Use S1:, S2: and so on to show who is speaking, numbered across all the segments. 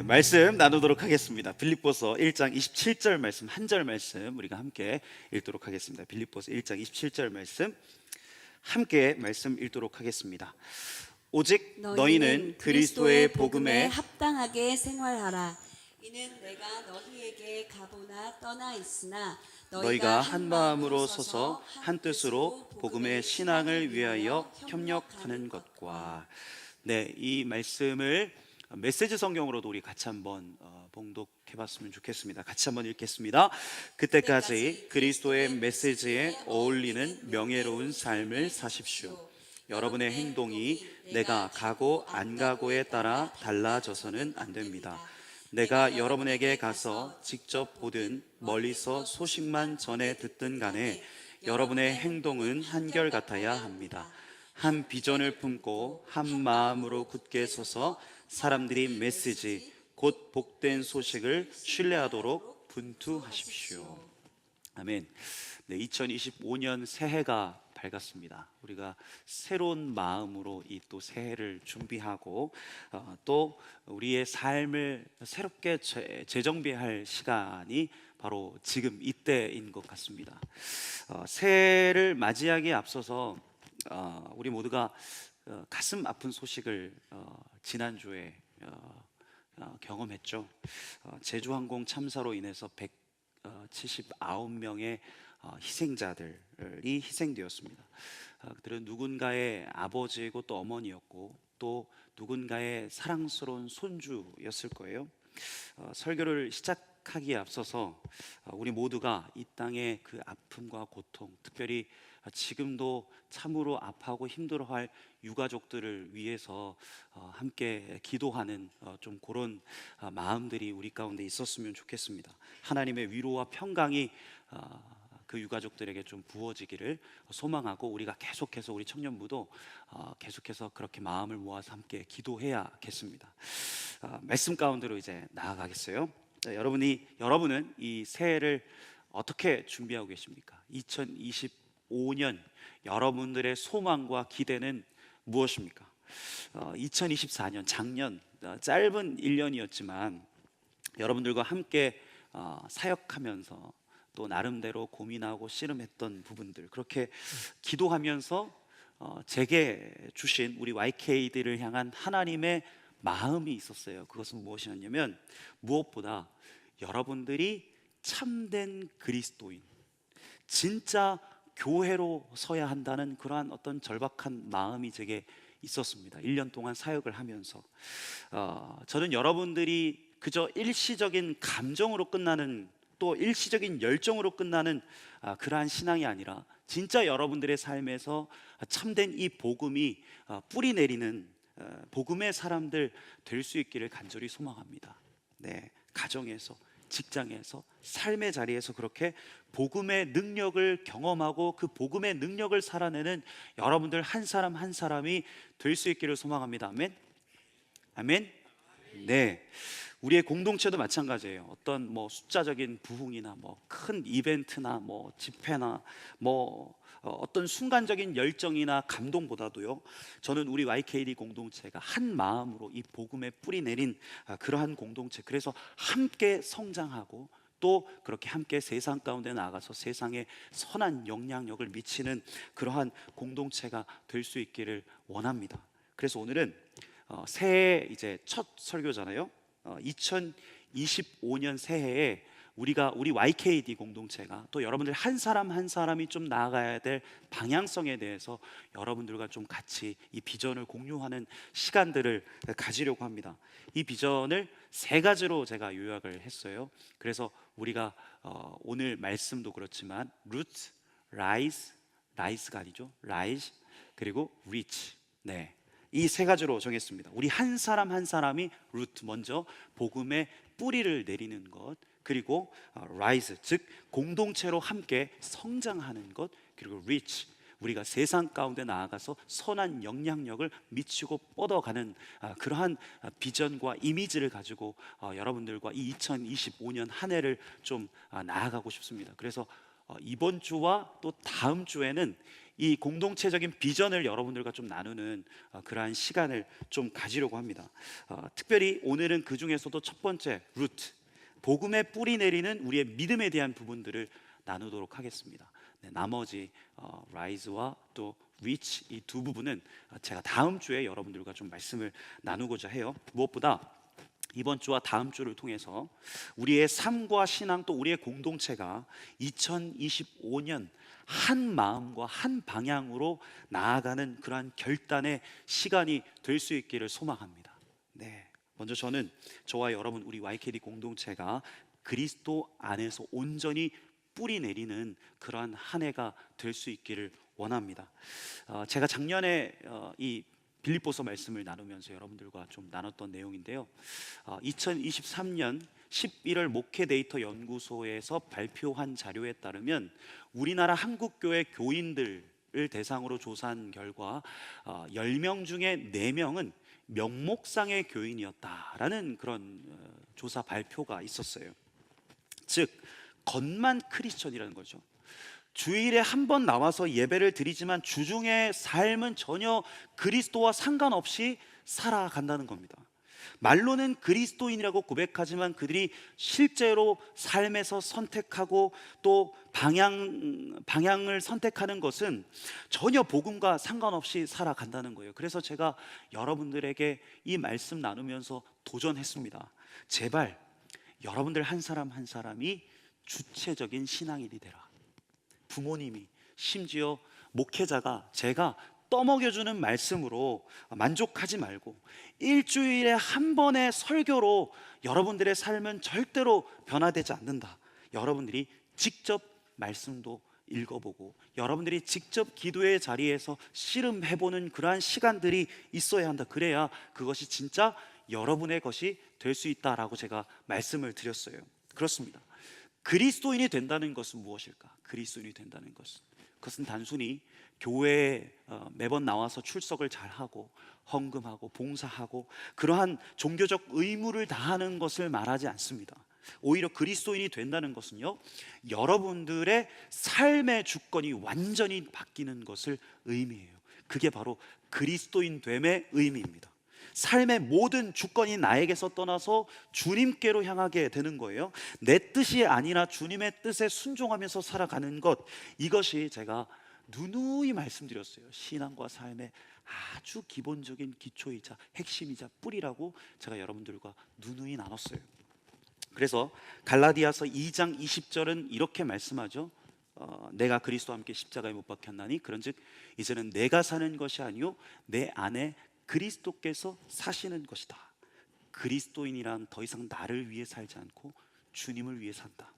S1: 말씀 나누도록 하겠습니다. 빌립보서 1장 27절 말씀 한 절 말씀 우리가 함께 읽도록 하겠습니다. 빌립보서 1장 27절 말씀 함께 말씀 읽도록 하겠습니다. 오직 너희는 그리스도의 복음에
S2: 합당하게 생활하라. 이는 내가 너희에게 가보나 떠나 있으나
S1: 너희가 한 마음으로 서서 한 뜻으로 복음의 신앙을 위하여 협력하는 것과. 이 말씀을 메시지 성경으로도 우리 같이 한번 봉독해봤으면 좋겠습니다. 같이 한번 읽겠습니다. 그때까지 그리스도의 메시지에 어울리는 명예로운 삶을 사십시오. 여러분의 행동이 내가 가고 안 가고에 따라 달라져서는 안 됩니다. 내가 여러분에게 가서 직접 보든 멀리서 소식만 전해 듣든 간에 여러분의 행동은 한결같아야 합니다. 한 비전을 품고 한 마음으로 굳게 서서 사람들이 메시지 곧 복된 소식을 신뢰하도록 분투하십시오. 아멘. 2025년 새해가 밝았습니다. 우리가 새로운 마음으로 이 또 새해를 준비하고 또 우리의 삶을 새롭게 재정비할 시간이 바로 지금 이때인 것 같습니다. 새해를 맞이하기에 앞서서 우리 모두가 가슴 아픈 소식을 지난주에 경험했죠. 제주항공 참사로 인해서 179명의 희생자들이 희생되었습니다. 그들은 누군가의 아버지이고 또 어머니였고 또 누군가의 사랑스러운 손주였을 거예요. 설교를 시작하기에 앞서서 우리 모두가 이 땅의 그 아픔과 고통, 특별히 지금도 참으로 아파하고 힘들어할 유가족들을 위해서 함께 기도하는 좀 그런 마음들이 우리 가운데 있었으면 좋겠습니다. 하나님의 위로와 평강이 그 유가족들에게 좀 부어지기를 소망하고 우리가 계속해서 우리 청년부도 계속해서 그렇게 마음을 모아서 함께 기도해야겠습니다. 말씀 가운데로 이제 나아가겠어요. 여러분은 이 새해를 어떻게 준비하고 계십니까? 2025년 여러분들의 소망과 기대는 무엇입니까? 2024년 작년 짧은 1년이었지만 여러분들과 함께 사역하면서 또 나름대로 고민하고 씨름했던 부분들, 그렇게 기도하면서 제게 주신 우리 YK들을 향한 하나님의 마음이 있었어요. 그것은 무엇이었냐면 무엇보다 여러분들이 참된 그리스도인, 진짜 교회로 서야 한다는 그러한 어떤 절박한 마음이 제게 있었습니다. 1년 동안 사역을 하면서 저는 여러분들이 그저 일시적인 감정으로 끝나는, 또 일시적인 열정으로 끝나는 그러한 신앙이 아니라 진짜 여러분들의 삶에서 참된 이 복음이 뿌리 내리는 복음의 사람들 될 수 있기를 간절히 소망합니다. 가정에서, 직장에서, 삶의 자리에서 그렇게 복음의 능력을 경험하고 그 복음의 능력을 살아내는 여러분들 한 사람 한 사람이 될 수 있기를 소망합니다. 아멘. 아멘. 우리의 공동체도 마찬가지예요. 어떤 숫자적인 부흥이나 큰 이벤트나 집회나 어떤 순간적인 열정이나 감동보다도요, 저는 우리 YKD 공동체가 한 마음으로 이 복음에 뿌리 내린 그러한 공동체, 그래서 함께 성장하고 또 그렇게 함께 세상 가운데 나가서 세상에 선한 영향력을 미치는 그러한 공동체가 될 수 있기를 원합니다. 그래서 오늘은 새해 이제 첫 설교잖아요. 2025년 새해에 우리 YKD 공동체가 또 여러분들 한 사람 한 사람이 좀 나아가야 될 방향성에 대해서 여러분들과 좀 같이 이 비전을 공유하는 시간들을 가지려고 합니다. 이 비전을 세 가지로 제가 요약을 했어요. 그래서 우리가 오늘 말씀도 그렇지만 root, rise가 아니죠, rise, 그리고 reach, 이 세 가지로 정했습니다. 우리 한 사람 한 사람이 루트, 먼저 복음의 뿌리를 내리는 것, 그리고 rise, 즉 공동체로 함께 성장하는 것, 그리고 reach, 우리가 세상 가운데 나아가서 선한 영향력을 미치고 뻗어가는 그러한 비전과 이미지를 가지고 여러분들과 이 2025년 한 해를 좀 나아가고 싶습니다. 그래서 이번 주와 또 다음 주에는 이 공동체적인 비전을 여러분들과 좀 나누는 그러한 시간을 좀 가지려고 합니다. 특별히 오늘은 그 중에서도 첫 번째 루트, 복음의 뿌리 내리는 우리의 믿음에 대한 부분들을 나누도록 하겠습니다. 네, 나머지 라이즈와 또 리치 이 두 부분은 제가 다음 주에 여러분들과 좀 말씀을 나누고자 해요. 무엇보다 이번 주와 다음 주를 통해서 우리의 삶과 신앙 또 우리의 공동체가 2025년 한 마음과 한 방향으로 나아가는 그러한 결단의 시간이 될 수 있기를 소망합니다. 네, 먼저 저는 저와 여러분 우리 YKD 공동체가 그리스도 안에서 온전히 뿌리 내리는 그러한 한 해가 될 수 있기를 원합니다. 제가 작년에 이 빌립보서 말씀을 나누면서 여러분들과 좀 나눴던 내용인데요. 2023년 11월 목회 데이터 연구소에서 발표한 자료에 따르면 우리나라 한국교회 교인들을 대상으로 조사한 결과 10명 중에 4명은 명목상의 교인이었다라는 그런 조사 발표가 있었어요. 즉 겉만 크리스천이라는 거죠. 주일에 한 번 나와서 예배를 드리지만 주중의 삶은 전혀 그리스도와 상관없이 살아간다는 겁니다. 말로는 그리스도인이라고 고백하지만 그들이 실제로 삶에서 선택하고 또 방향을 선택하는 것은 전혀 복음과 상관없이 살아간다는 거예요. 그래서 제가 여러분들에게 이 말씀 나누면서 도전했습니다. 제발 여러분들 한 사람 한 사람이 주체적인 신앙인이 되라. 부모님이, 심지어 목회자가 제가 떠먹여주는 말씀으로 만족하지 말고 일주일에 한 번의 설교로 여러분들의 삶은 절대로 변화되지 않는다. 여러분들이 직접 말씀도 읽어보고 여러분들이 직접 기도의 자리에서 씨름해보는 그러한 시간들이 있어야 한다. 그래야 그것이 진짜 여러분의 것이 될 수 있다라고 제가 말씀을 드렸어요. 그렇습니다. 그리스도인이 된다는 것은 무엇일까? 그리스도인이 된다는 것은 그것은 단순히 교회에 매번 나와서 출석을 잘하고 헌금하고 봉사하고 그러한 종교적 의무를 다하는 것을 말하지 않습니다. 오히려 그리스도인이 된다는 것은요, 여러분들의 삶의 주권이 완전히 바뀌는 것을 의미해요. 그게 바로 그리스도인 됨의 의미입니다. 삶의 모든 주권이 나에게서 떠나서 주님께로 향하게 되는 거예요. 내 뜻이 아니라 주님의 뜻에 순종하면서 살아가는 것, 이것이 제가 누누이 말씀드렸어요. 신앙과 삶의 아주 기본적인 기초이자 핵심이자 뿌리라고 제가 여러분들과 누누이 나눴어요. 그래서 갈라디아서 2장 20절은 이렇게 말씀하죠. 내가 그리스도와 함께 십자가에 못 박혔나니 그런즉 이제는 내가 사는 것이 아니요 내 안에 그리스도께서 사시는 것이다. 그리스도인이란 더 이상 나를 위해 살지 않고 주님을 위해 산다.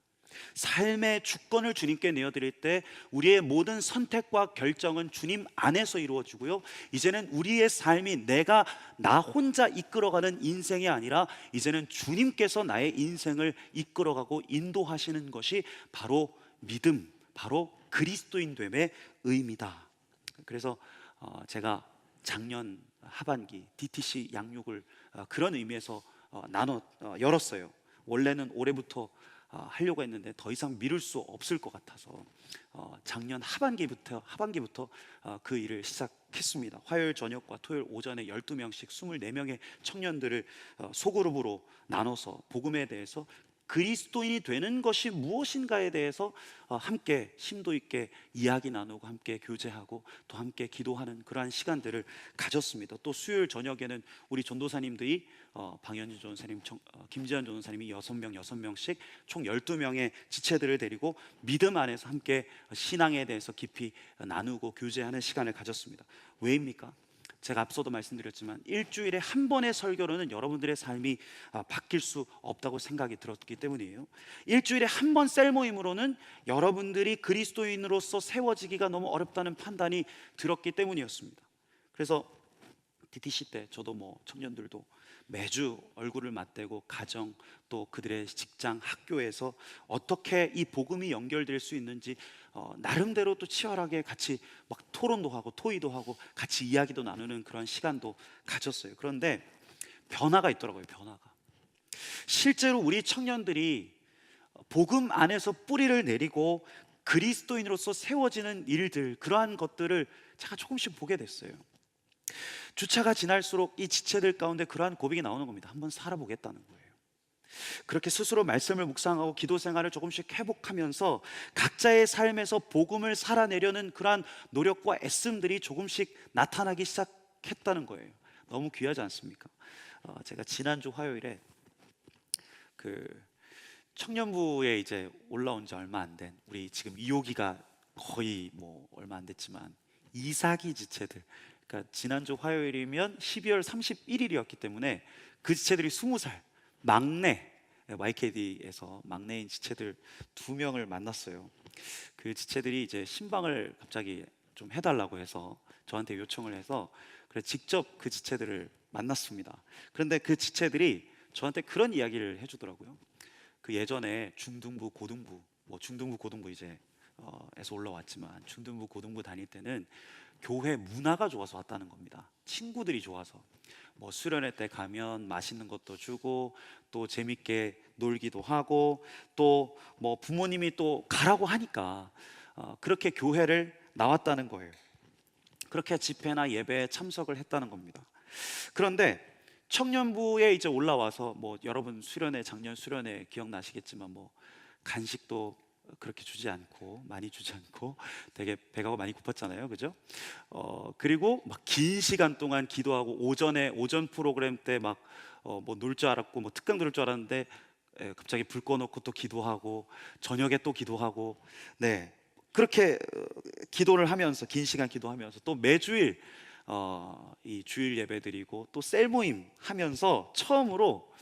S1: 삶의 주권을 주님께 내어드릴 때 우리의 모든 선택과 결정은 주님 안에서 이루어지고요, 이제는 우리의 삶이 나 혼자 이끌어가는 인생이 아니라 이제는 주님께서 나의 인생을 이끌어가고 인도하시는 것이 바로 믿음, 바로 그리스도인 됨의 의미다. 그래서 제가 작년 하반기 DTC 양육을 그런 의미에서 열었어요. 원래는 올해부터 하려고 했는데 더 이상 미룰 수 없을 것 같아서 작년 하반기부터 그 일을 시작했습니다. 화요일 저녁과 토요일 오전에 12명씩 24명의 청년들을 소그룹으로 나눠서 복음에 대해서 그리스도인이 되는 것이 무엇인가에 대해서 함께 심도 있게 이야기 나누고 함께 교제하고 또 함께 기도하는 그러한 시간들을 가졌습니다. 또 수요일 저녁에는 우리 전도사님들이 방현주 전도사님, 김지현 전도사님이 6명씩 총 12명의 지체들을 데리고 믿음 안에서 함께 신앙에 대해서 깊이 나누고 교제하는 시간을 가졌습니다. 왜입니까? 제가 앞서도 말씀드렸지만 일주일에 한 번의 설교로는 여러분들의 삶이 바뀔 수 없다고 생각이 들었기 때문이에요. 일주일에 한 번 셀 모임으로는 여러분들이 그리스도인으로서 세워지기가 너무 어렵다는 판단이 들었기 때문이었습니다. 그래서 DTC 때 저도 청년들도 매주 얼굴을 맞대고 가정 또 그들의 직장 학교에서 어떻게 이 복음이 연결될 수 있는지 나름대로 또 치열하게 같이 토론도 하고 토의도 하고 같이 이야기도 나누는 그런 시간도 가졌어요. 그런데 변화가 있더라고요. 변화가 실제로 우리 청년들이 복음 안에서 뿌리를 내리고 그리스도인으로서 세워지는 일들, 그러한 것들을 제가 조금씩 보게 됐어요. 주차가 지날수록 이 지체들 가운데 그러한 고백이 나오는 겁니다. 한번 살아보겠다는 거예요. 그렇게 스스로 말씀을 묵상하고 기도 생활을 조금씩 회복하면서 각자의 삶에서 복음을 살아내려는 그러한 노력과 애씀들이 조금씩 나타나기 시작했다는 거예요. 너무 귀하지 않습니까? 제가 지난주 화요일에 그 청년부에 이제 올라온 지 얼마 안 된, 우리 지금 2호기가 거의 뭐 얼마 안 됐지만 2사기 지체들, 그러니까 지난주 화요일이면 12월 31일이었기 때문에 그 지체들이 20살 막내, YKD에서 막내인 지체들 2명을 만났어요. 그 지체들이 이제 신방을 갑자기 좀 해달라고 해서 저한테 요청을 해서 그래서 직접 그 지체들을 만났습니다. 그런데 그 지체들이 저한테 그런 이야기를 해주더라고요. 그 예전에 중등부, 고등부, 뭐 중등부, 고등부 이제 에서 올라왔지만 중등부, 고등부 다닐 때는 교회 문화가 좋아서 왔다는 겁니다. 친구들이 좋아서 뭐 수련회 때 가면 맛있는 것도 주고 또 재밌게 놀기도 하고 또 뭐 부모님이 또 가라고 하니까 그렇게 교회를 나왔다는 거예요. 그렇게 집회나 예배에 참석을 했다는 겁니다. 그런데 청년부에 이제 올라와서 뭐 여러분 수련회, 작년 수련회 기억나시겠지만 뭐 간식도 그렇게 주지 않고 많이 주지 않고 되게 배가 많이 고팠잖아요, 그죠? 그리고 막 긴 시간 동안 기도하고 오전에 오전 프로그램 때 막 뭐 놀 줄 알았고 뭐 특강 들을 줄 알았는데 갑자기 불 꺼놓고 또 기도하고 저녁에 또 기도하고 네 그렇게 기도를 하면서 긴 시간 기도하면서 또 매주일 이 주일 예배 드리고 또 셀 모임 하면서 처음으로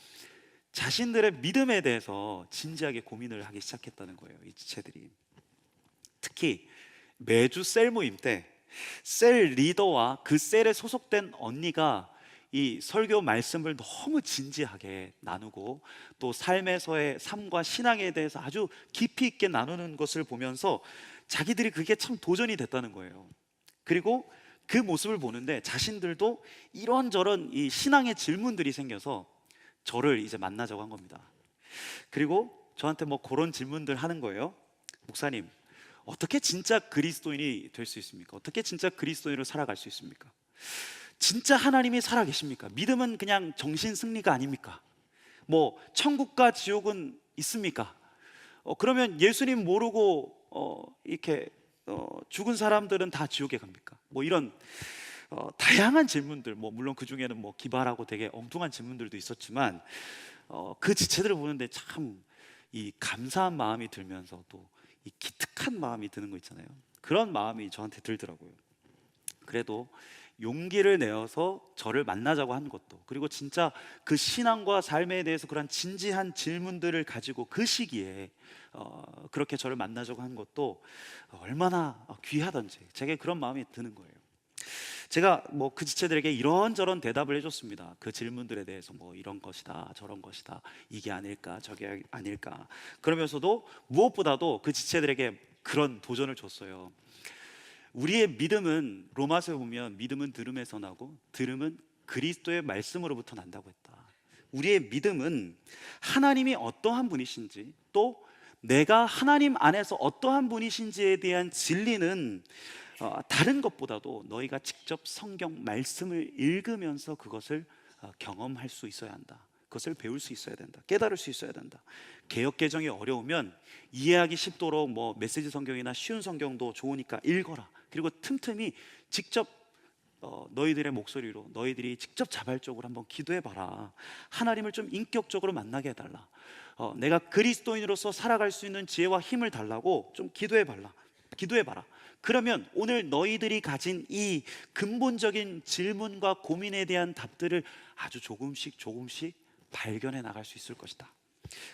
S1: 자신들의 믿음에 대해서 진지하게 고민을 하기 시작했다는 거예요. 이 지체들이 특히 매주 셀 모임 때 셀 리더와 그 셀에 소속된 언니가 이 설교 말씀을 너무 진지하게 나누고 또 삶에서의 삶과 신앙에 대해서 아주 깊이 있게 나누는 것을 보면서 자기들이 그게 참 도전이 됐다는 거예요. 그리고 그 모습을 보는데 자신들도 이런저런 이 신앙의 질문들이 생겨서 저를 이제 만나자고 한 겁니다. 그리고 저한테 뭐 그런 질문들 하는 거예요. 목사님, 어떻게 진짜 그리스도인이 될 수 있습니까? 어떻게 진짜 그리스도인으로 살아갈 수 있습니까? 진짜 하나님이 살아계십니까? 믿음은 그냥 정신 승리가 아닙니까? 뭐 천국과 지옥은 있습니까? 그러면 예수님 모르고 이렇게 죽은 사람들은 다 지옥에 갑니까? 뭐 이런 다양한 질문들, 뭐 물론 그 중에는 뭐 기발하고 되게 엉뚱한 질문들도 있었지만 그 지체들을 보는데 참 이 감사한 마음이 들면서 또 이 기특한 마음이 드는 거 있잖아요. 그런 마음이 저한테 들더라고요. 그래도 용기를 내어서 저를 만나자고 한 것도, 그리고 진짜 그 신앙과 삶에 대해서 그런 진지한 질문들을 가지고 그 시기에 그렇게 저를 만나자고 한 것도 얼마나 귀하던지 제게 그런 마음이 드는 거예요. 제가 뭐 그 지체들에게 이런저런 대답을 해줬습니다. 그 질문들에 대해서 뭐 이런 것이다 저런 것이다 이게 아닐까 저게 아닐까, 그러면서도 무엇보다도 그 지체들에게 그런 도전을 줬어요. 우리의 믿음은 로마서에 보면 믿음은 들음에서 나고 들음은 그리스도의 말씀으로부터 난다고 했다. 우리의 믿음은 하나님이 어떠한 분이신지 또 내가 하나님 안에서 어떠한 분이신지에 대한 진리는 다른 것보다도 너희가 직접 성경 말씀을 읽으면서 그것을 경험할 수 있어야 한다. 그것을 배울 수 있어야 된다. 깨달을 수 있어야 된다. 개역 개정이 어려우면 이해하기 쉽도록 뭐 메시지 성경이나 쉬운 성경도 좋으니까 읽어라. 그리고 틈틈이 직접 너희들의 목소리로 너희들이 직접 자발적으로 한번 기도해봐라. 하나님을 좀 인격적으로 만나게 해달라. 내가 그리스도인으로서 살아갈 수 있는 지혜와 힘을 달라고 좀 기도해봐라. 그러면 오늘 너희들이 가진 이 근본적인 질문과 고민에 대한 답들을 아주 조금씩 발견해 나갈 수 있을 것이다.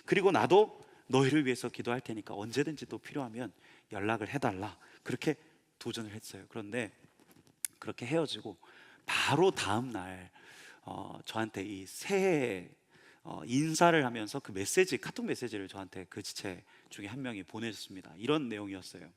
S1: 그리고 나도 너희를 위해서 기도할 테니까 언제든지 또 필요하면 연락을 해달라. 그렇게 도전을 했어요. 그런데 그렇게 헤어지고 바로 다음 날 저한테 이 새해 인사를 하면서 그 메시지, 카톡 메시지를 저한테 그 지체 중에 한 명이 보내줬습니다. 이런 내용이었어요.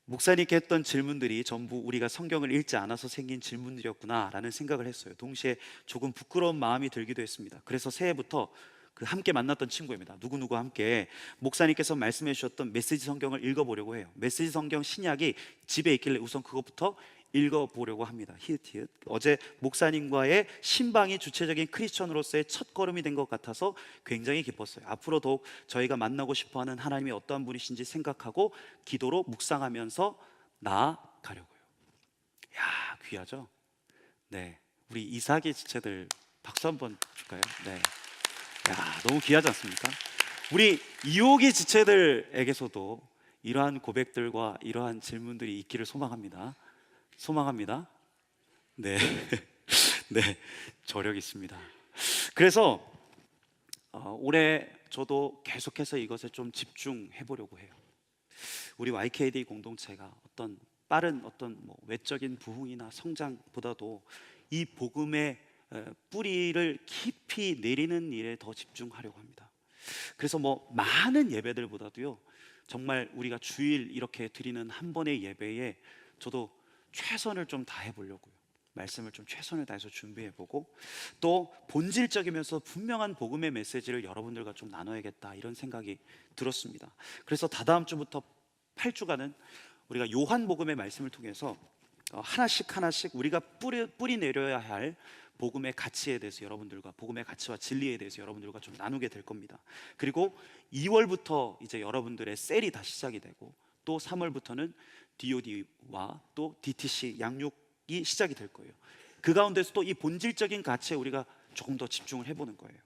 S1: 목사님께 했던 질문들이 전부 우리가 성경을 읽지 않아서 생긴 질문들이었구나 라는 생각을 했어요. 동시에 조금 부끄러운 마음이 들기도 했습니다. 그래서 새해부터 그 함께 만났던 친구입니다. 누구누구 함께 목사님께서 말씀해 주셨던 메시지 성경을 읽어보려고 해요. 메시지 성경 신약이 집에 있길래 우선 그것부터 읽어보려고 합니다. 히읗히읗. 어제 목사님과의 신방이 주체적인 크리스천으로서의 첫 걸음이 된 것 같아서 굉장히 기뻤어요. 앞으로 더욱 저희가 만나고 싶어하는 하나님이 어떠한 분이신지 생각하고 기도로 묵상하면서 나아가려고요. 야, 귀하죠? 네, 우리 이삭의 지체들 박수 한번 줄까요? 네, 야, 너무 귀하지 않습니까? 우리 이옥의 지체들에게서도 이러한 고백들과 이러한 질문들이 있기를 소망합니다. 소망합니다. 네, 네, 저력 있습니다. 그래서 올해 저도 계속해서 이것에 좀 집중해 보려고 해요. 우리 YKD 공동체가 어떤 빠른 어떤 뭐 외적인 부흥이나 성장보다도 이 복음의 뿌리를 깊이 내리는 일에 더 집중하려고 합니다. 그래서 뭐 많은 예배들보다도요, 정말 우리가 주일 이렇게 드리는 한 번의 예배에 저도 최선을 좀 다해 보려고요. 말씀을 좀 최선을 다해서 준비해 보고, 또 본질적이면서 분명한 복음의 메시지를 여러분들과 좀 나눠야겠다, 이런 생각이 들었습니다. 그래서 다다음 주부터 8주간은 우리가 요한복음의 말씀을 통해서 하나씩 우리가 뿌리 내려야 할 복음의 가치에 대해서 여러분들과, 복음의 가치와 진리에 대해서 여러분들과 좀 나누게 될 겁니다. 그리고 2월부터 이제 여러분들의 셀이 다시 시작이 되고, 또 3월부터는 DOD와 또 DTC 양육이 시작이 될 거예요. 그 가운데서도 이 본질적인 가치에 우리가 조금 더 집중을 해보는 거예요.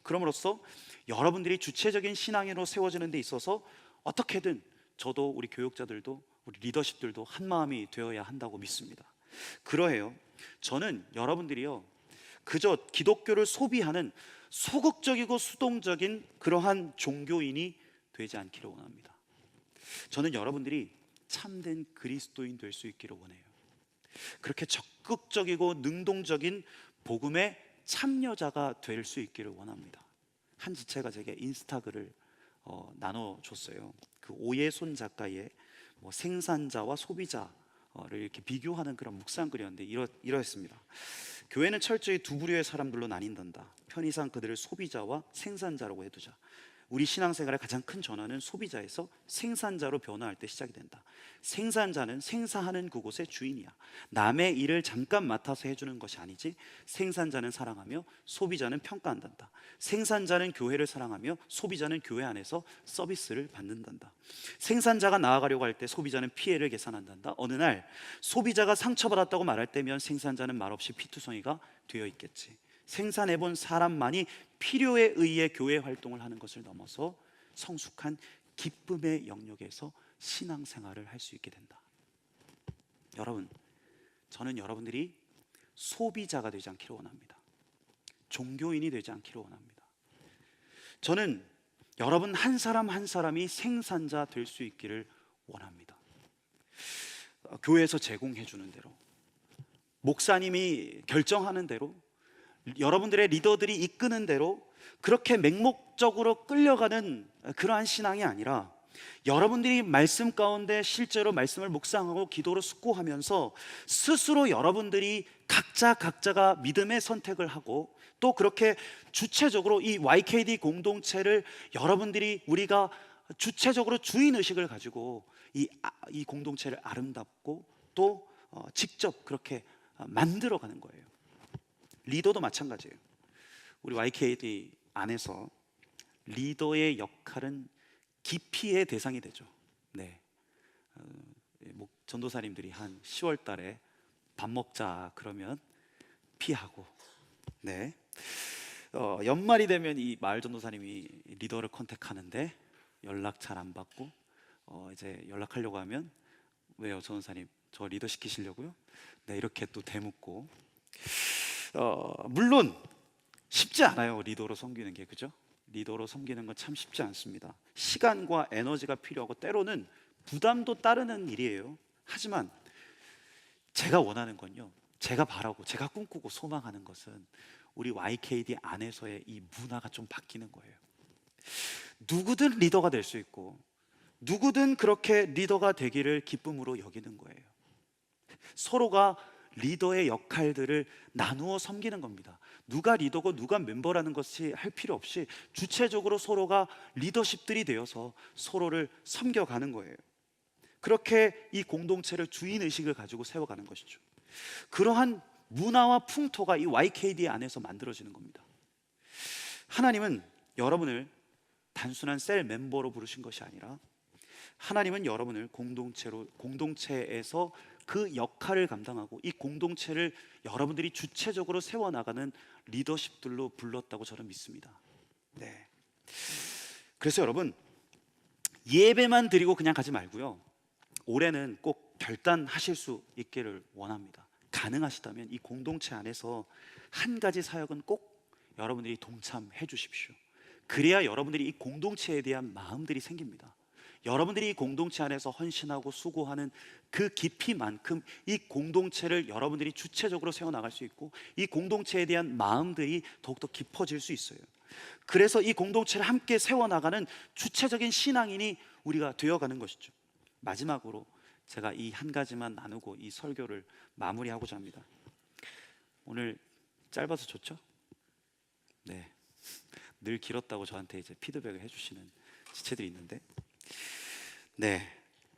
S1: 그럼으로써 여러분들이 주체적인 신앙인으로 세워지는 데 있어서 어떻게든 저도, 우리 교육자들도, 우리 리더십들도 한 마음이 되어야 한다고 믿습니다. 그러해요. 저는 여러분들이요, 그저 기독교를 소비하는 소극적이고 수동적인 그러한 종교인이 되지 않기를 원합니다. 저는 여러분들이 참된 그리스도인 될 수 있기를 원해요. 그렇게 적극적이고 능동적인 복음의 참여자가 될 수 있기를 원합니다. 한 지체가 제게 인스타글을 나눠줬어요. 그 오예손 작가의 뭐 생산자와 소비자를 이렇게 비교하는 그런 묵상글이었는데 이러했습니다. 교회는 철저히 두 부류의 사람들로 나뉜단다. 편의상 그들을 소비자와 생산자라고 해두자. 우리 신앙생활의 가장 큰 전환은 소비자에서 생산자로 변화할 때 시작이 된다. 생산자는 생사하는 그곳의 주인이야. 남의 일을 잠깐 맡아서 해주는 것이 아니지, 생산자는 사랑하며 소비자는 평가한단다. 생산자는 교회를 사랑하며 소비자는 교회 안에서 서비스를 받는단다. 생산자가 나아가려고 할 때 소비자는 피해를 계산한단다. 어느 날 소비자가 상처받았다고 말할 때면 생산자는 말없이 피투성이가 되어 있겠지. 생산해본 사람만이 필요에 의해 교회 활동을 하는 것을 넘어서 성숙한 기쁨의 영역에서 신앙생활을 할 수 있게 된다. 여러분, 저는 여러분들이 소비자가 되지 않기를 원합니다. 종교인이 되지 않기를 원합니다. 저는 여러분 한 사람 한 사람이 생산자 될 수 있기를 원합니다. 교회에서 제공해 주는 대로, 목사님이 결정하는 대로, 여러분들의 리더들이 이끄는 대로 그렇게 맹목적으로 끌려가는 그러한 신앙이 아니라, 여러분들이 말씀 가운데 실제로 말씀을 묵상하고 기도로 숙고하면서 스스로 여러분들이 각자가 믿음의 선택을 하고, 또 그렇게 주체적으로 이 YKD 공동체를 여러분들이, 우리가 주체적으로 주인의식을 가지고 이 공동체를 아름답고 또 직접 그렇게 만들어가는 거예요. 리더도 마찬가지예요. 우리 YKD 안에서 리더의 역할은 기피의 대상이 되죠. 네, 전도사님들이 한 10월 달에 밥 먹자 그러면 피하고, 네, 연말이 되면 이 마을 전도사님이 리더를 컨택하는데 연락 잘 안 받고, 이제 연락하려고 하면 왜요 전도사님, 저 리더 시키시려고요? 네, 이렇게 또 대묻고, 물론 쉽지 않아요. 리더로 섬기는 게, 그죠? 리더로 섬기는 건 참 쉽지 않습니다. 시간과 에너지가 필요하고 때로는 부담도 따르는 일이에요. 하지만 제가 원하는 건요, 제가 바라고 제가 꿈꾸고 소망하는 것은 우리 YKD 안에서의 이 문화가 좀 바뀌는 거예요. 누구든 리더가 될 수 있고 누구든 그렇게 리더가 되기를 기쁨으로 여기는 거예요. 서로가 리더의 역할들을 나누어 섬기는 겁니다. 누가 리더고 누가 멤버라는 것이 할 필요 없이 주체적으로 서로가 리더십들이 되어서 서로를 섬겨가는 거예요. 그렇게 이 공동체를 주인의식을 가지고 세워가는 것이죠. 그러한 문화와 풍토가 이 YKD 안에서 만들어지는 겁니다. 하나님은 여러분을 단순한 셀 멤버로 부르신 것이 아니라 하나님은 여러분을 공동체에서 그 역할을 감당하고 이 공동체를 여러분들이 주체적으로 세워나가는 리더십들로 불렀다고 저는 믿습니다. 네. 그래서 여러분, 예배만 드리고 그냥 가지 말고요, 올해는 꼭 결단하실 수 있기를 원합니다. 가능하시다면 이 공동체 안에서 한 가지 사역은 꼭 여러분들이 동참해 주십시오. 그래야 여러분들이 이 공동체에 대한 마음들이 생깁니다. 여러분들이 이 공동체 안에서 헌신하고 수고하는 그 깊이만큼 이 공동체를 여러분들이 주체적으로 세워나갈 수 있고 이 공동체에 대한 마음들이 더욱더 깊어질 수 있어요. 그래서 이 공동체를 함께 세워나가는 주체적인 신앙인이 우리가 되어가는 것이죠. 마지막으로 제가 이 한 가지만 나누고 이 설교를 마무리하고자 합니다. 오늘 짧아서 좋죠? 네. 늘 길었다고 저한테 이제 피드백을 해주시는 지체들이 있는데, 네,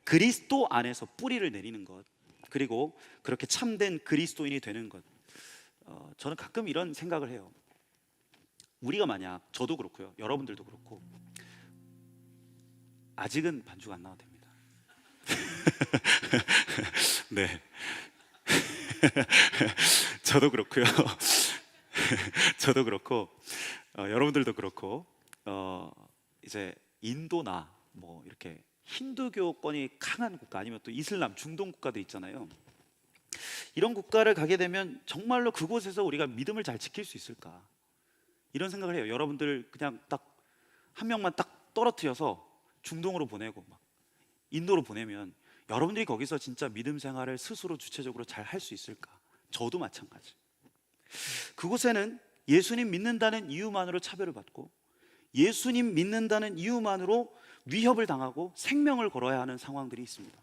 S1: 그리스도 안에서 뿌리를 내리는 것, 그리고 그렇게 참된 그리스도인이 되는 것, 저는 가끔 이런 생각을 해요. 우리가 만약, 저도 그렇고요, 여러분들도 그렇고, 아직은 반주가 안 나와도 됩니다. 네. 저도 그렇고요. 저도 그렇고, 여러분들도 그렇고, 이제 인도나 뭐 이렇게 힌두교권이 강한 국가, 아니면 또 이슬람, 중동 국가들 있잖아요. 이런 국가를 가게 되면 정말로 그곳에서 우리가 믿음을 잘 지킬 수 있을까, 이런 생각을 해요. 여러분들 그냥 딱 한 명만 딱 떨어뜨려서 중동으로 보내고 막 인도로 보내면 여러분들이 거기서 진짜 믿음 생활을 스스로 주체적으로 잘 할 수 있을까? 저도 마찬가지. 그곳에는 예수님 믿는다는 이유만으로 차별을 받고 예수님 믿는다는 이유만으로 위협을 당하고 생명을 걸어야 하는 상황들이 있습니다.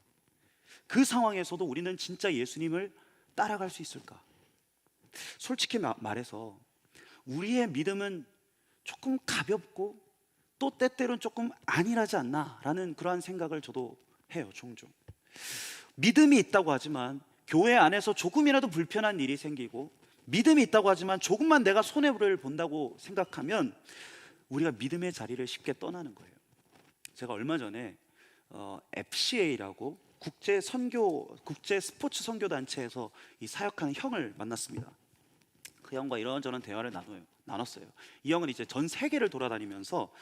S1: 그 상황에서도 우리는 진짜 예수님을 따라갈 수 있을까? 솔직히 말해서 우리의 믿음은 조금 가볍고 또 때때로는 조금 안일하지 않나라는 그러한 생각을 저도 해요. 종종 믿음이 있다고 하지만 교회 안에서 조금이라도 불편한 일이 생기고, 믿음이 있다고 하지만 조금만 내가 손해를 본다고 생각하면 우리가 믿음의 자리를 쉽게 떠나는 거예요. 제가 얼마 전에 FCA라고 국제 스포츠 선교 단체에서 이 사역하는 형을 만났습니다. 그 형과 이런저런 대화를 나눴어요. 이 형은 이제 전 세계를 돌아다니면서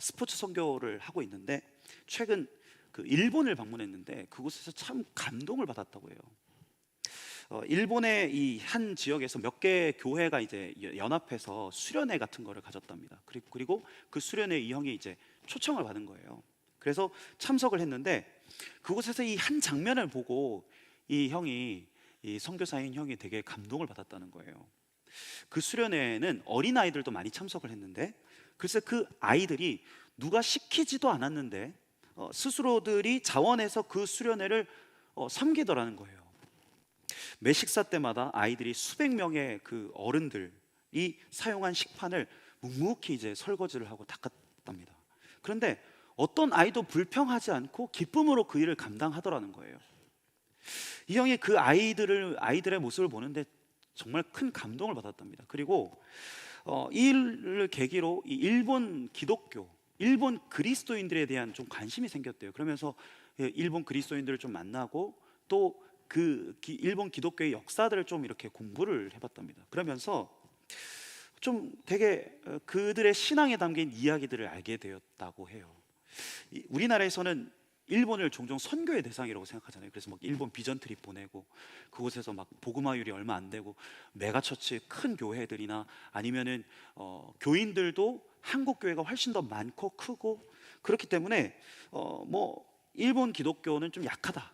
S1: 스포츠 선교를 하고 있는데, 최근 그 일본을 방문했는데 그곳에서 참 감동을 받았다고 해요. 일본의 이 한 지역에서 몇 개의 교회가 이제 연합해서 수련회 같은 거를 가졌답니다. 그리고 그 수련회 이 형이 이제 초청을 받은 거예요. 그래서 참석을 했는데 그곳에서 이 한 장면을 보고 이 선교사인 형이 되게 감동을 받았다는 거예요. 그 수련회에는 어린 아이들도 많이 참석을 했는데, 글쎄 그 아이들이 누가 시키지도 않았는데 스스로들이 자원해서 그 수련회를 섬기더라는 거예요. 매 식사 때마다 아이들이 수백 명의 그 어른들이 사용한 식판을 묵묵히 이제 설거지를 하고 닦았답니다. 그런데 어떤 아이도 불평하지 않고 기쁨으로 그 일을 감당하더라는 거예요. 이 형이 그 아이들의 모습을 보는데 정말 큰 감동을 받았답니다. 그리고 이 일을 계기로 이 일본 그리스도인들에 대한 좀 관심이 생겼대요. 그러면서 일본 그리스도인들을 좀 만나고 또 그 일본 기독교의 역사들을 좀 이렇게 공부를 해봤답니다. 그러면서 좀 되게 그들의 신앙에 담긴 이야기들을 알게 되었다고 해요. 우리나라에서는 일본을 종종 선교의 대상이라고 생각하잖아요. 그래서 막 일본 비전 트립 보내고 그곳에서 막 복음화율이 얼마 안 되고 메가처치 큰 교회들이나 아니면은 교인들도 한국 교회가 훨씬 더 많고 크고 그렇기 때문에 뭐 일본 기독교는 좀 약하다,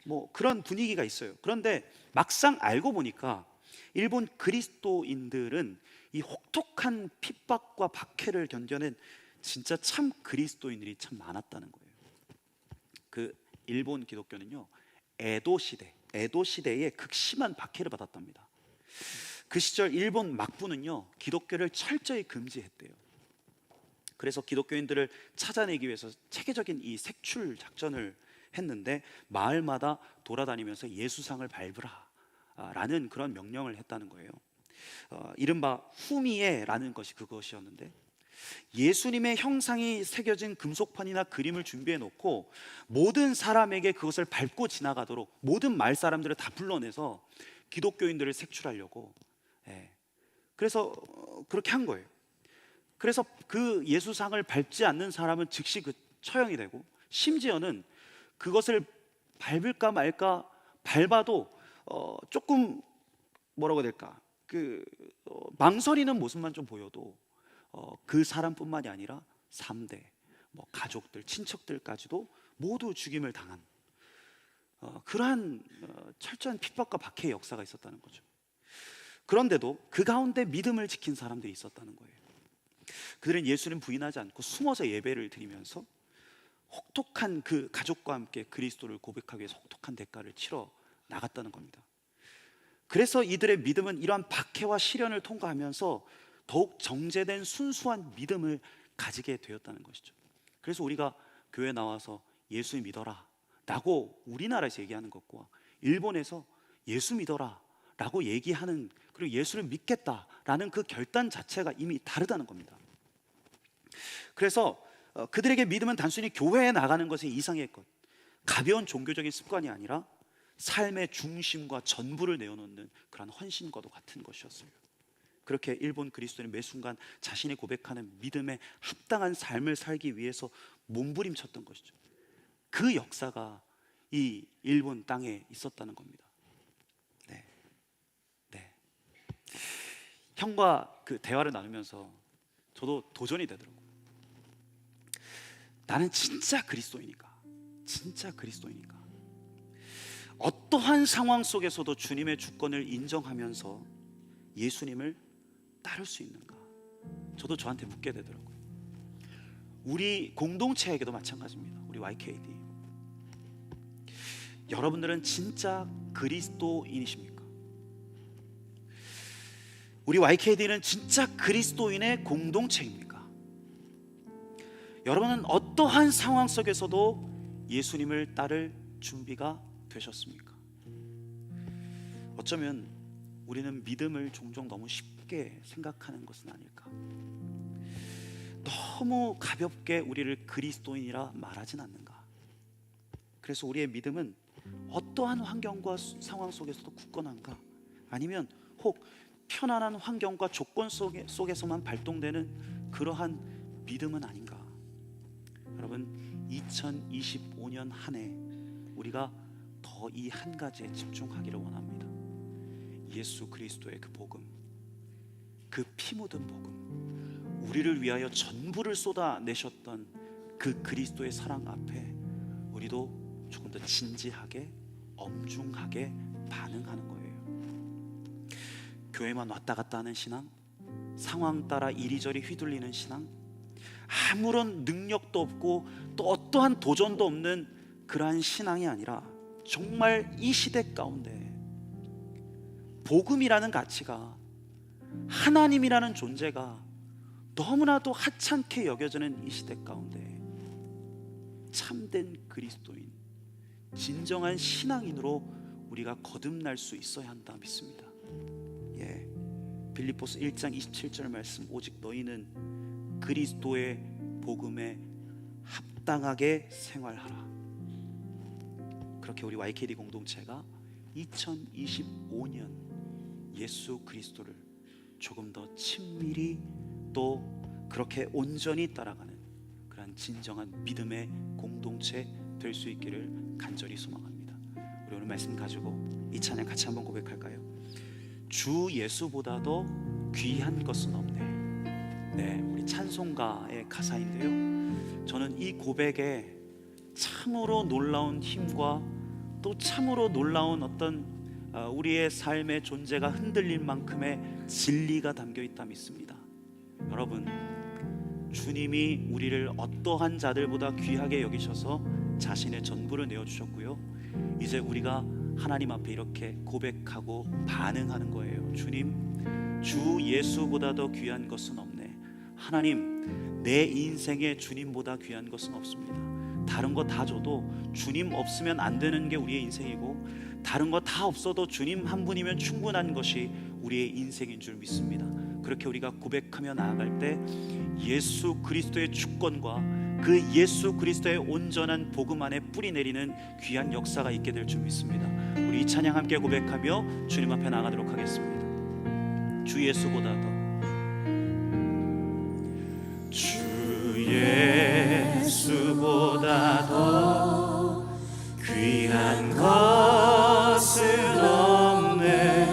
S1: 뭐 그런 분위기가 있어요. 그런데 막상 알고 보니까 일본 그리스도인들은 이 혹독한 핍박과 박해를 견뎌낸 진짜 참 그리스도인들이 참 많았다는 거예요. 그 일본 기독교는요, 에도 시대에 극심한 박해를 받았답니다. 그 시절 일본 막부는요 기독교를 철저히 금지했대요. 그래서 기독교인들을 찾아내기 위해서 체계적인 이 색출 작전을 했는데 마을마다 돌아다니면서 예수상을 밟으라 라는 그런 명령을 했다는 거예요. 이른바 후미에라는 것이 그것이었는데, 예수님의 형상이 새겨진 금속판이나 그림을 준비해 놓고 모든 사람에게 그것을 밟고 지나가도록 모든 마을 사람들을 다 불러내서 기독교인들을 색출하려고, 그래서 그렇게 한 거예요. 그래서 그 예수상을 밟지 않는 사람은 즉시 그 처형이 되고, 심지어는 그것을 밟을까 말까, 밟아도 조금 뭐라고 해야 될까, 망설이는 모습만 좀 보여도 그 사람뿐만이 아니라 3대 가족들, 친척들까지도 모두 죽임을 당한 그러한 철저한 핍박과 박해의 역사가 있었다는 거죠. 그런데도 그 가운데 믿음을 지킨 사람들이 있었다는 거예요. 그들은 예수님 부인하지 않고 숨어서 예배를 드리면서 혹독한 그 가족과 함께 그리스도를 고백하기 위해서 혹독한 대가를 치러 나갔다는 겁니다. 그래서 이들의 믿음은 이러한 박해와 시련을 통과하면서 더욱 정제된 순수한 믿음을 가지게 되었다는 것이죠. 그래서 우리가 교회 나와서 예수 믿어라 라고 우리나라에서 얘기하는 것과 일본에서 예수 믿어라 라고 얘기하는, 그리고 예수를 믿겠다라는 그 결단 자체가 이미 다르다는 겁니다. 그래서 그들에게 믿음은 단순히 교회에 나가는 것이 이상의 것, 가벼운 종교적인 습관이 아니라 삶의 중심과 전부를 내어놓는 그런 헌신과도 같은 것이었어요. 그렇게 일본 그리스도인은 매 순간 자신이 고백하는 믿음에 합당한 삶을 살기 위해서 몸부림쳤던 것이죠. 그 역사가 이 일본 땅에 있었다는 겁니다. 형과 그 대화를 나누면서 저도 도전이 되더라고요. 나는 진짜 그리스도이니까, 어떠한 상황 속에서도 주님의 주권을 인정하면서 예수님을 따를 수 있는가? 저도 저한테 묻게 되더라고요. 우리 공동체에게도 마찬가지입니다. 우리 YKD, 여러분들은 진짜 그리스도인이십니까? 우리 YKD는 진짜 그리스도인의 공동체입니까? 여러분은 어떠한 상황 속에서도 예수님을 따를 준비가 되셨습니까? 어쩌면 우리는 믿음을 종종 너무 쉽게 생각하는 것은 아닐까? 너무 가볍게 우리를 그리스도인이라 말하진 않는가? 그래서 우리의 믿음은 어떠한 환경과 상황 속에서도 굳건한가? 아니면 혹 편안한 환경과 조건 속에서만 발동되는 그러한 믿음은 아닌가? 여러분, 2025년 한 해 우리가 더 이 한 가지에 집중하기를 원합니다. 예수 그리스도의 그 복음, 그 피 묻은 복음, 우리를 위하여 전부를 쏟아내셨던 그 그리스도의 사랑 앞에 우리도 조금 더 진지하게, 엄중하게 반응하는 거예요. 교회만 왔다 갔다 하는 신앙, 상황 따라 이리저리 휘둘리는 신앙, 아무런 능력도 없고 또 어떠한 도전도 없는 그러한 신앙이 아니라 정말 이 시대 가운데 복음이라는 가치가, 하나님이라는 존재가 너무나도 하찮게 여겨지는 이 시대 가운데 참된 그리스도인, 진정한 신앙인으로 우리가 거듭날 수 있어야 한다 믿습니다. 빌립보서 1장 27절 말씀, 오직 너희는 그리스도의 복음에 합당하게 생활하라. 그렇게 우리 YKD 공동체가 2025년 예수 그리스도를 조금 더 친밀히 또 그렇게 온전히 따라가는 그런 진정한 믿음의 공동체 될 수 있기를 간절히 소망합니다. 우리 오늘 말씀 가지고 이 찬양 같이 한번 고백할까요? 주 예수보다도 귀한 것은 없네. 우리 찬송가의 가사인데요, 저는 이 고백에 참으로 놀라운 힘과 또 참으로 놀라운 어떤 우리의 삶의 존재가 흔들릴 만큼의 진리가 담겨 있다 믿습니다. 여러분, 주님이 우리를 어떠한 자들보다 귀하게 여기셔서 자신의 전부를 내어주셨고요, 이제 우리가 하나님 앞에 이렇게 고백하고 반응하는 거예요. 주님, 주 예수보다 더 귀한 것은 없네. 하나님, 내 인생에 주님보다 귀한 것은 없습니다. 다른 거 다 줘도 주님 없으면 안 되는 게 우리의 인생이고, 다른 거 다 없어도 주님 한 분이면 충분한 것이 우리의 인생인 줄 믿습니다. 그렇게 우리가 고백하며 나아갈 때 예수 그리스도의 주권과 그 예수 그리스도의 온전한 복음 안에 뿌리 내리는 귀한 역사가 있게 될 줄 믿습니다. 우리 이 찬양 함께 고백하며 주님 앞에 나가도록 하겠습니다. 주 예수보다 더, 주 예수보다 더 귀한 것은 없네.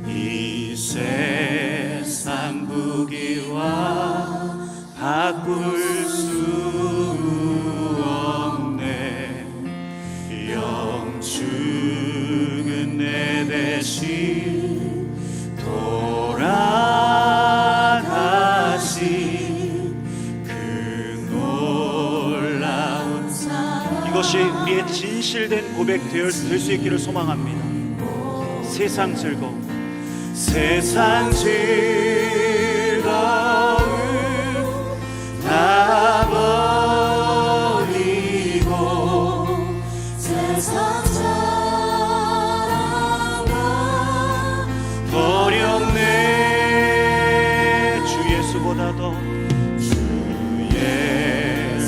S1: 이 세상 부귀와 바꿀 수 없네. 영축은 내 대신 돌아가신 그 놀라운 사랑, 이것이 우리의 진실된 고백 될 수 있기를 소망합니다. 세상 즐거움, 세상 즐거움 다 버리고 세상 사랑과 버렸네. 주 예수보다 더, 주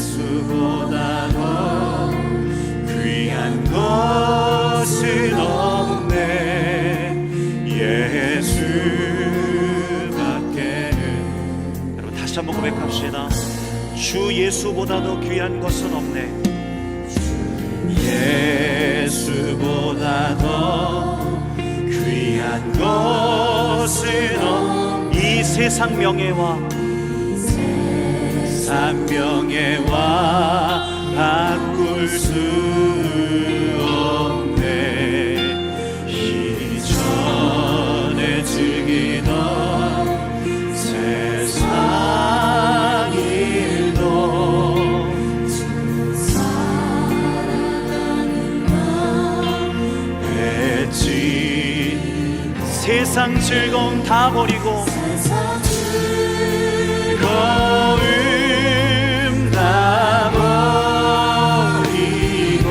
S1: 예수보다 더 귀한 것은 없네. 예수밖에는. 여러분 다시 한번 고백합시다. 주 예수보다 더 귀한 것은 없네. 예수보다 더 귀한 것은 없네. 이 세상 명예와 바꿀 수 없네. 이전에 즐기던 세상 일도 사랑하는 마음 뺐지. 세상 즐거움 다 버리고 즐거움 다 버리고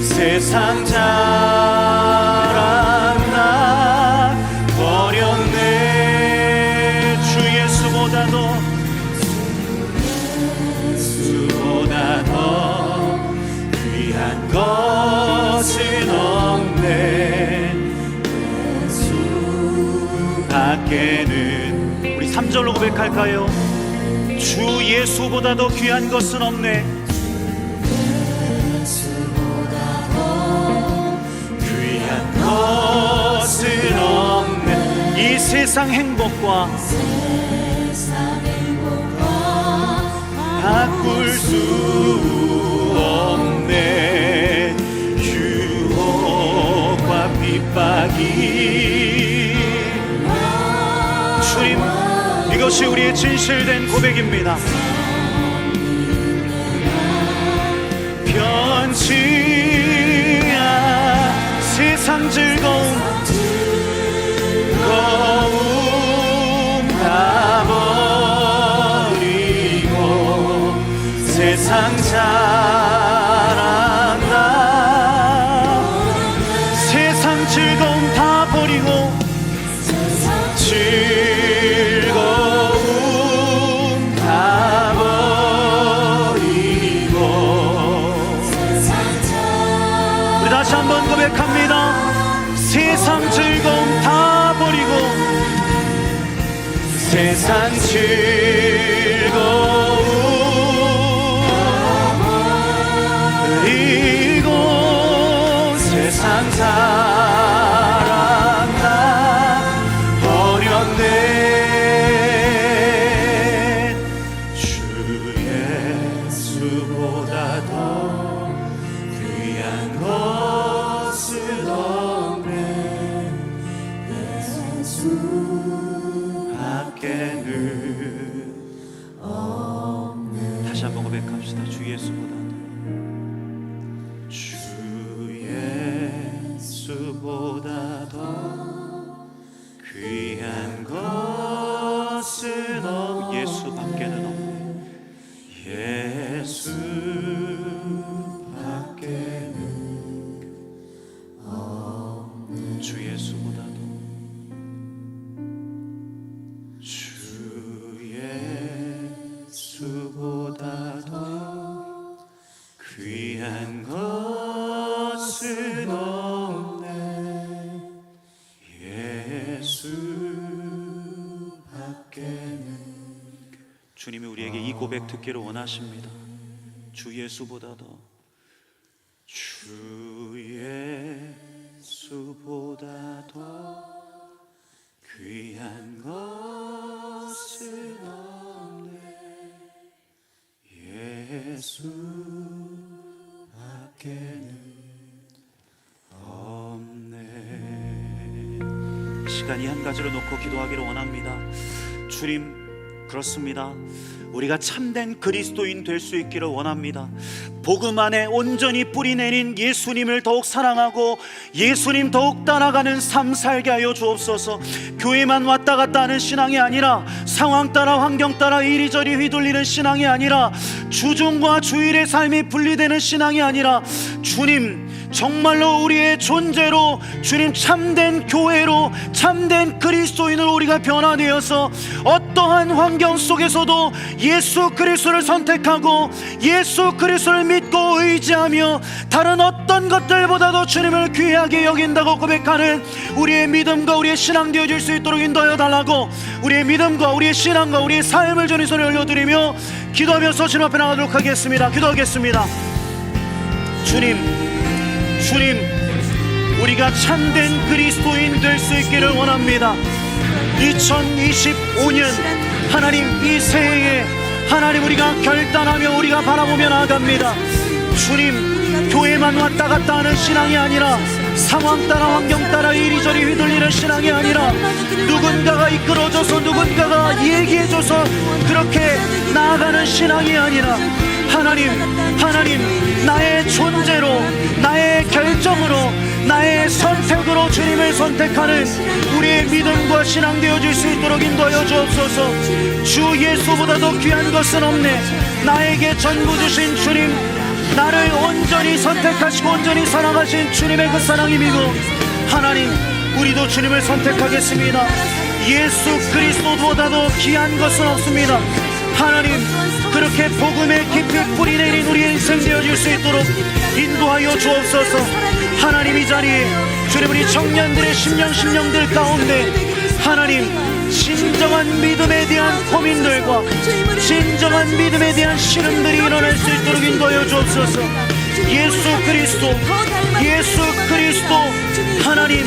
S1: 세상 자랑 다 버렸네. 주 예수보다 더 귀한 것은 없네. 예수 밖에는. 우리 3절로 고백할까요? 주 예수보다 더 귀한 것은 없네. 귀한 것은 없네. 이 세상 행복과 바꿀 수 없네. 유혹과 핍박이. 주님, 이것이 우리의 진실된 고백입니다. 변치야 세상 즐거움 다 버리고 세상 자랑 다, 세상 즐거움 다 버리고 즐거움 다 버리고. 우리 다시 한번 고백합니다. 세상 즐거움 다 버리고 세상 즐거움 버리고 세상 사랑 다 버렸네. 주 예수보다 더 귀한 것은 없네. 예수 밖에는 없네. 다시 한번 고백합시다. 주 예수보다 더, 주 예수보다 더 귀한 것은 예수밖에는 없네. 예수밖에는 주 예수보다도 주 예수보다도 귀한 것은 없네. 예수밖에는. 주님이 우리에게 이 고백 듣기를 원하십니다. 주 예수보다도 주 예수보다도 귀한 것은 없네. 예수밖에는 없네. 시간이 한 가지로 놓고 기도하기를 원합니다. 주님, 그렇습니다. 우리가 참된 그리스도인 될 수 있기를 원합니다. 복음 안에 온전히 뿌리내린 예수님을 더욱 사랑하고 예수님 더욱 따라가는 삶 살게 하여 주옵소서. 교회만 왔다 갔다 하는 신앙이 아니라, 상황 따라 환경 따라 이리저리 휘둘리는 신앙이 아니라, 주중과 주일의 삶이 분리되는 신앙이 아니라, 주님 정말로 우리의 존재로 주님 참된 교회로 참된 그리스도인으로 우리가 변화되어서 어떠한 환경 속에서도 예수 그리스도를 선택하고 예수 그리스도를 믿고 의지하며 다른 어떤 것들보다도 주님을 귀하게 여긴다고 고백하는 우리의 믿음과 우리의 신앙 되어질 수 있도록 인도하여 달라고, 우리의 믿음과 우리의 신앙과 우리의 삶을 주님 손에 올려드리며 기도하면서 주님 앞에 나가도록 하겠습니다. 기도하겠습니다. 주님, 우리가 참된 그리스도인 될 수 있기를 원합니다. 2025년 하나님, 이 새해에 하나님 우리가 결단하며 우리가 바라보며 나아갑니다. 주님, 교회만 왔다 갔다 하는 신앙이 아니라, 상황 따라 환경 따라 이리저리 휘둘리는 신앙이 아니라, 누군가가 이끌어줘서 누군가가 얘기해줘서 그렇게 나아가는 신앙이 아니라, 하나님 나의 존재로, 나의 결정으로, 나의 선택으로 주님을 선택하는 우리의 믿음과 신앙 되어질 수 있도록 인도하여 주옵소서. 주 예수보다도 귀한 것은 없네. 나에게 전부 주신 주님, 나를 온전히 선택하시고 온전히 사랑하신 주님의 그 사랑이 믿고, 하나님 우리도 주님을 선택하겠습니다. 예수 그리스도보다도 귀한 것은 없습니다. 하나님, 그렇게 복음의 깊이 뿌리내린 우리의 인생 되어질 수 있도록 인도하여 주옵소서. 하나님, 이 자리에 주님 우리 청년들의 심령들 가운데 하나님 진정한 믿음에 대한 고민들과 진정한 믿음에 대한 시름들이 일어날 수 있도록 인도하여 주옵소서. 예수 그리스도 하나님,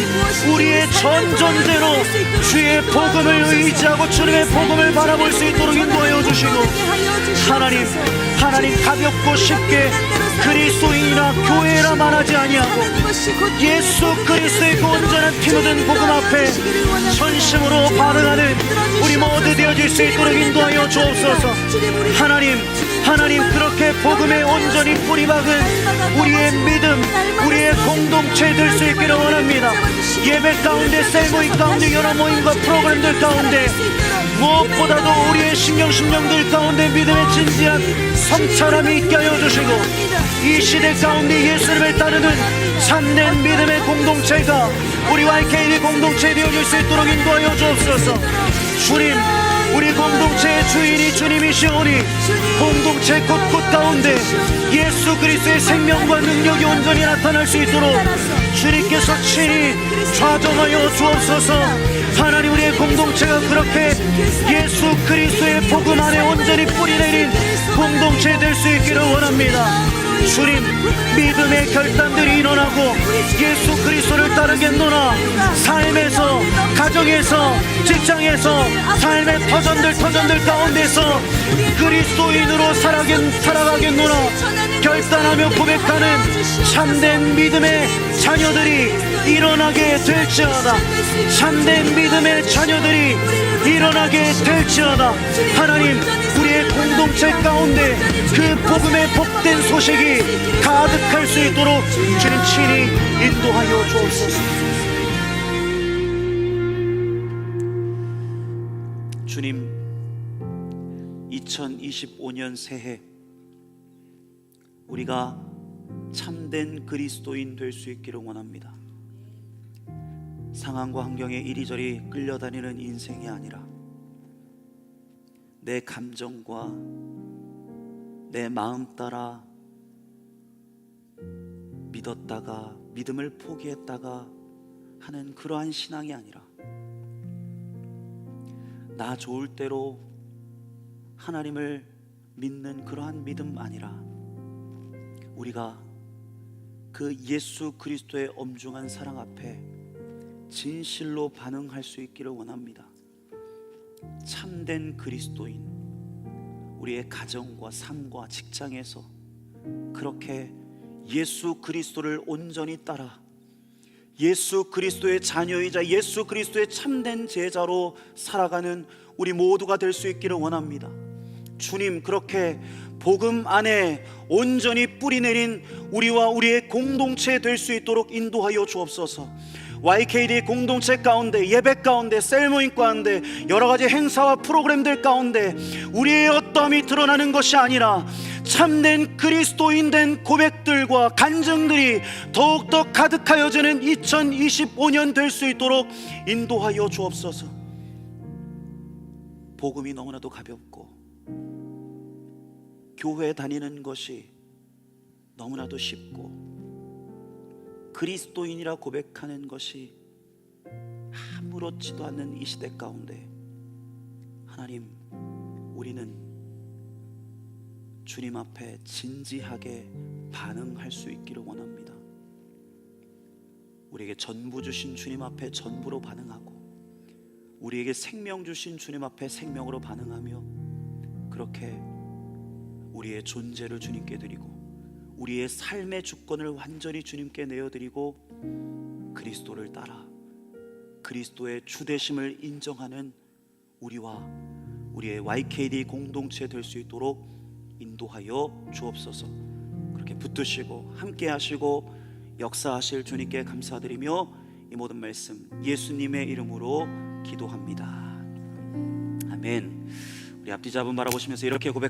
S1: 우리의 전 존재로 주의 복음을 의지하고 주님의 복음을 바라볼 수 있도록 인도하여 주시고, 하나님 가볍고 쉽게 그리스도인이나 교회라 말하지 아니하고 예수 그리스도의 그 온전한 피 묻은 복음 앞에 전심으로 반응하는 우리 모두 되어질 수 있도록 인도하여 주옵소서. 하나님 그렇게 복음에 온전히 뿌리박은 우리의 믿음, 우리의 공동체 될 수 있기를 원합니다. 예배 가운데, 셀모임 가운데, 여러 모임과 프로그램들 가운데 무엇보다도 우리의 심령들 가운데 믿음의 진지한 성찰함이 있게 하여 주시고, 이 시대 가운데 예수님을 따르는 참된 믿음의 공동체가 우리 YKD 공동체 되어질 수 있도록 인도하여 주옵소서. 주님, 우리 공동체의 주인이 주님이시오니 공동체 곳곳 가운데 예수 그리스도의 생명과 능력이 온전히 나타날 수 있도록 주님께서 친히 좌정하여 주옵소서. 하나님, 우리의 공동체가 그렇게 예수 그리스도의 복음 안에 온전히 뿌리내린 공동체 될 수 있기를 원합니다. 주님, 믿음의 결단들이 일어나고 예수 그리스도를 따르겠노라. 삶에서, 가정에서, 직장에서, 삶의 터전들 가운데서 그리스도인으로 살아가겠노라 결단하며 고백하는 참된 믿음의 자녀들이 일어나게 될지어다. 참된 믿음의 자녀들이 일어나게 될지어다. 하나님, 우리의 공동 공동체 가운데 그 복음의 복된 소식이 가득할 수 있도록 주님 친히 인도하여 주옵소서. 주님, 2025년 새해 우리가 참된 그리스도인 될 수 있기를 원합니다. 상황과 환경에 이리저리 끌려다니는 인생이 아니라 내 감정과 내 마음 따라 믿었다가 믿음을 포기했다가 하는 그러한 신앙이 아니라 나 좋을 대로 하나님을 믿는 그러한 믿음 아니라 우리가 그 예수 그리스도의 엄중한 사랑 앞에 진실로 반응할 수 있기를 원합니다. 참된 그리스도인, 우리의 가정과 삶과 직장에서 그렇게 예수 그리스도를 온전히 따라 예수 그리스도의 자녀이자 예수 그리스도의 참된 제자로 살아가는 우리 모두가 될 수 있기를 원합니다. 주님, 그렇게 복음 안에 온전히 뿌리내린 우리와 우리의 공동체 될 수 있도록 인도하여 주옵소서. YKD 공동체 가운데, 예배 가운데, 셀모임 가운데, 여러가지 행사와 프로그램들 가운데 우리의 어떠함이 드러나는 것이 아니라 참된 그리스도인 된 고백들과 간증들이 더욱더 가득하여지는 2025년 될 수 있도록 인도하여 주옵소서. 복음이 너무나도 가볍고 교회 다니는 것이 너무나도 쉽고 그리스도인이라 고백하는 것이 아무렇지도 않은 이 시대 가운데 하나님, 우리는 주님 앞에 진지하게 반응할 수 있기를 원합니다. 우리에게 전부 주신 주님 앞에 전부로 반응하고 우리에게 생명 주신 주님 앞에 생명으로 반응하며 그렇게 우리의 존재를 주님께 드리고 우리의 삶의 주권을 완전히 주님께 내어드리고 그리스도를 따라 그리스도의 주되심을 인정하는 우리와 우리의 YKD 공동체 될 수 있도록 인도하여 주옵소서. 그렇게 붙드시고 함께 하시고 역사하실 주님께 감사드리며 이 모든 말씀 예수님의 이름으로 기도합니다. 아멘. 우리 앞뒤 잡은 바라보시면서 이렇게 고백